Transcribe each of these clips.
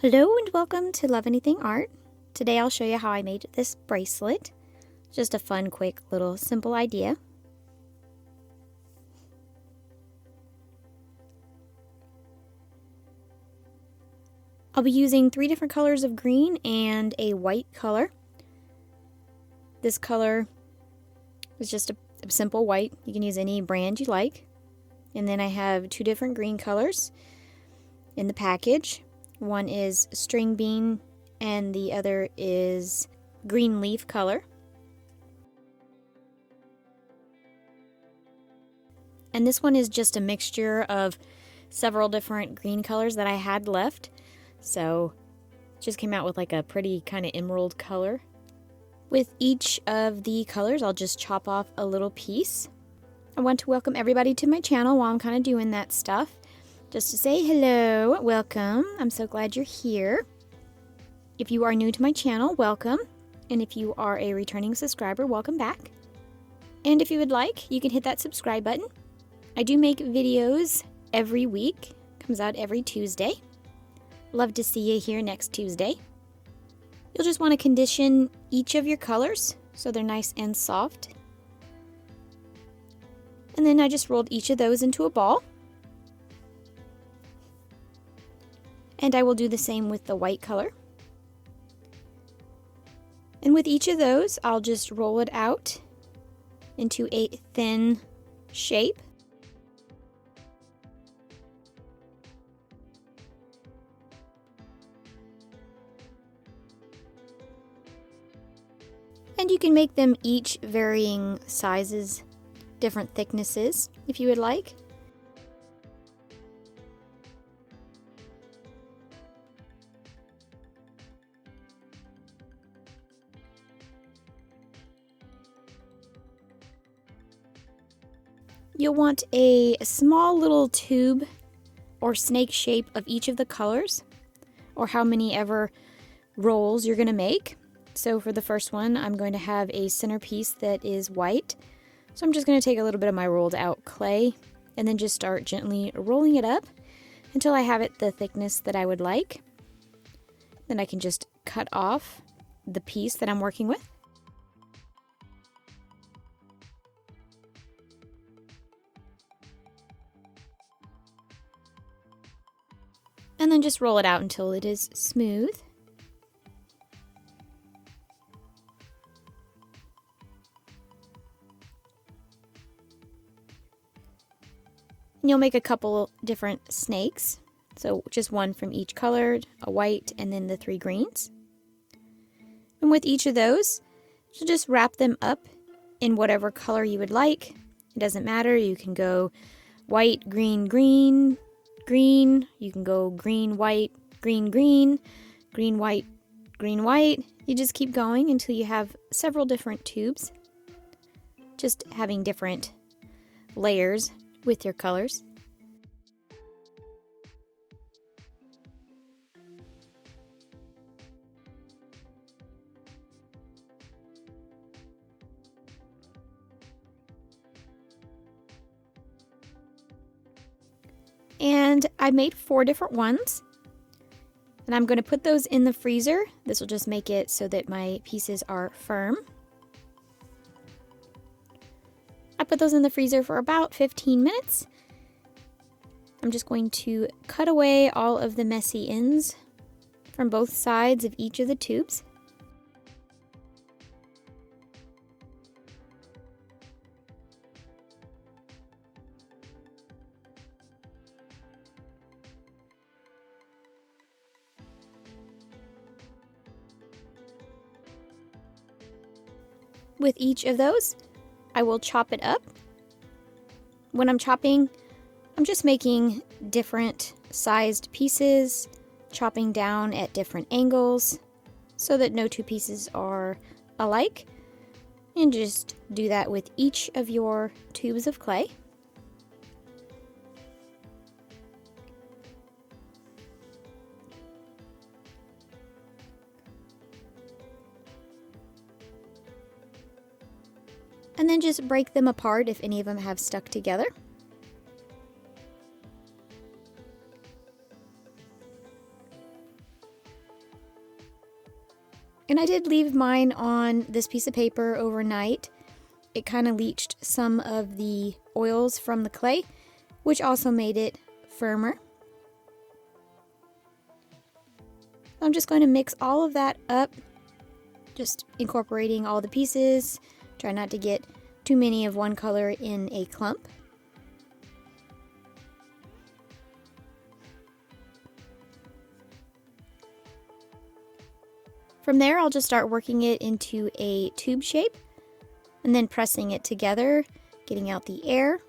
Hello and welcome to Love Anything Art. Today I'll show you how I made this bracelet. Just a fun, quick, little simple idea. I'll be using 3 different colors of green and a white color. This color is just a simple white. You can use any brand you like. And then I have 2 different green colors in the package. One is string bean and the other is green leaf color. And this one is just a mixture of several different green colors that I had left. So it just came out with like a pretty kind of emerald color. With each of the colors, I'll just chop off a little piece. I want to welcome everybody to my channel while I'm kind of doing that stuff. Just to say hello, welcome. I'm so glad you're here. If you are new to my channel, welcome. And if you are a returning subscriber, welcome back. And if you would like, you can hit that subscribe button. I do make videos every week. Comes out every Tuesday. Love to see you here next Tuesday. You'll just want to condition each of your colors so they're nice and soft. And then I just rolled each of those into a ball. And I will do the same with the white color. And with each of those, I'll just roll it out into a thin shape. And you can make them each varying sizes, different thicknesses, if you would like. You'll want a small little tube or snake shape of each of the colors, or how many ever rolls you're going to make. So for the first one, I'm going to have a centerpiece that is white. So I'm just going to take a little bit of my rolled out clay and then just start gently rolling it up until I have it the thickness that I would like. Then I can just cut off the piece that I'm working with. And then just roll it out until it is smooth. And you'll make a couple different snakes. So just one from each color, a white, and then the 3 greens. And with each of those, you'll just wrap them up in whatever color you would like. It doesn't matter. You can go white, green, green, green. You can go green, white, green, green, green, white, green, white. You just keep going until you have several different tubes. Just having different layers with your colors. And I made 4 different ones. And I'm going to put those in the freezer. This will just make it so that my pieces are firm. I put those in the freezer for about 15 minutes. I'm just going to cut away all of the messy ends from both sides of each of the tubes. With each of those, I will chop it up. When I'm chopping, I'm just making different sized pieces, chopping down at different angles so that no 2 pieces are alike. And just do that with each of your tubes of clay. And then just break them apart if any of them have stuck together. And I did leave mine on this piece of paper overnight. It kind of leached some of the oils from the clay, which also made it firmer. I'm just going to mix all of that up, just incorporating all the pieces. Try not to get too many of one color in a clump. From there, I'll just start working it into a tube shape and then pressing it together, getting out the air.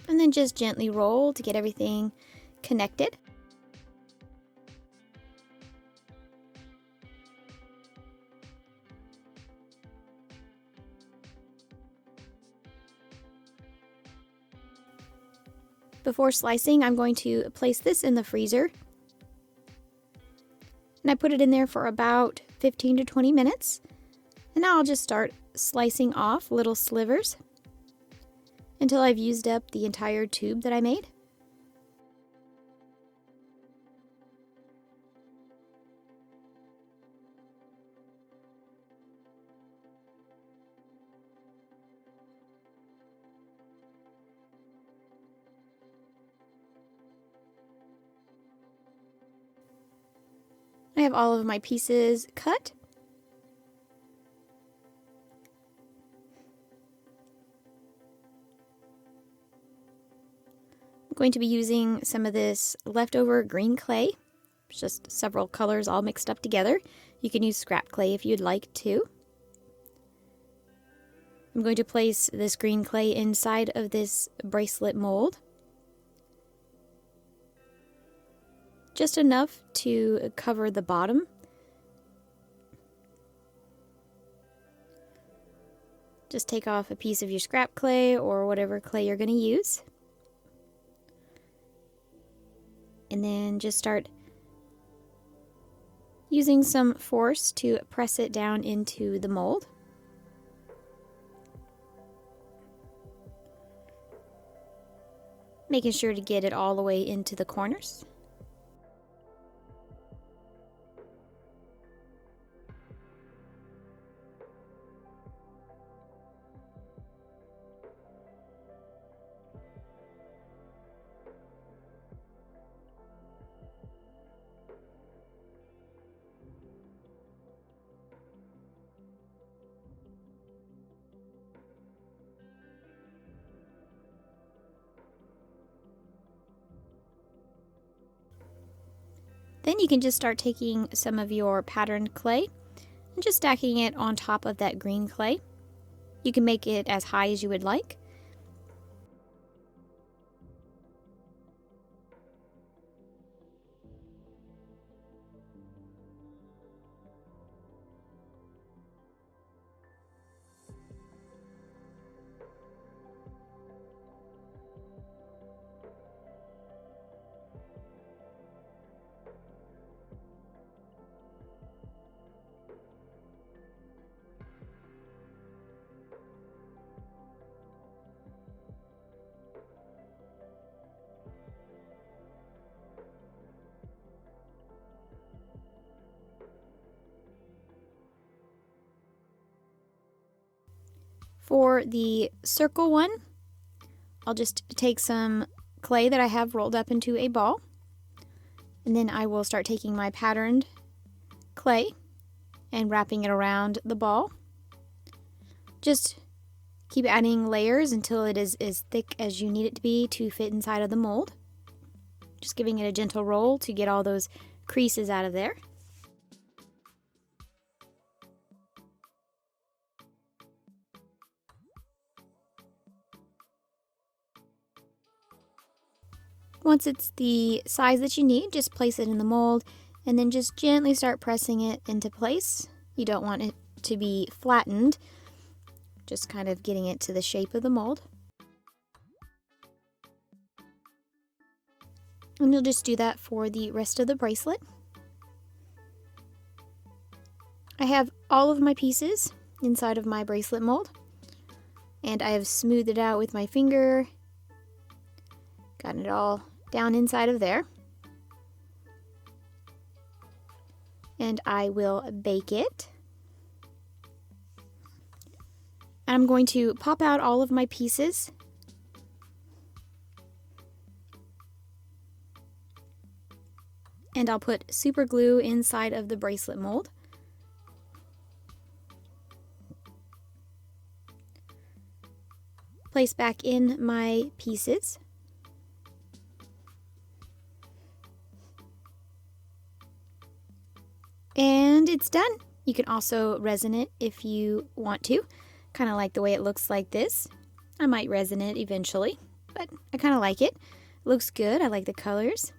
And then just gently roll to get everything connected. Before slicing, I'm going to place this in the freezer. And I put it in there for about 15 to 20 minutes. And now I'll just start slicing off little slivers until I've used up the entire tube that I made. I have all of my pieces cut. I'm going to be using some of this leftover green clay, just several colors all mixed up together. You can use scrap clay if you'd like to. I'm going to place this green clay inside of this bracelet mold. Just enough to cover the bottom. Just take off a piece of your scrap clay or whatever clay you're going to use. And then just start using some force to press it down into the mold. Making sure to get it all the way into the corners. Then you can just start taking some of your patterned clay and just stacking it on top of that green clay. You can make it as high as you would like. For the circle one, I'll just take some clay that I have rolled up into a ball, and then I will start taking my patterned clay and wrapping it around the ball. Just keep adding layers until it is as thick as you need it to be to fit inside of the mold. Just giving it a gentle roll to get all those creases out of there. Once it's the size that you need, just place it in the mold and then just gently start pressing it into place. You don't want it to be flattened, just kind of getting it to the shape of the mold. And you'll just do that for the rest of the bracelet. I have all of my pieces inside of my bracelet mold, and I have smoothed it out with my finger, gotten it all down inside of there. And I will bake it. I'm going to pop out all of my pieces. And I'll put super glue inside of the bracelet mold. Place back in my pieces. And it's done. You can also resin it if you want to. Kind of like the way it looks like this. I might resin it eventually, but I kind of like it. It looks good. I like the colors.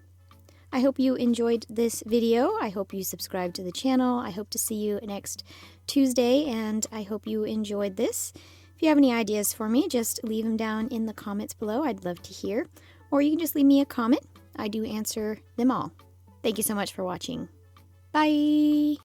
I hope you enjoyed this video. I hope you subscribe to the channel. I hope to see you next Tuesday, and I hope you enjoyed this. If you have any ideas for me, just leave them down in the comments below. I'd love to hear. Or you can just leave me a comment. I do answer them all. Thank you so much for watching. Bye!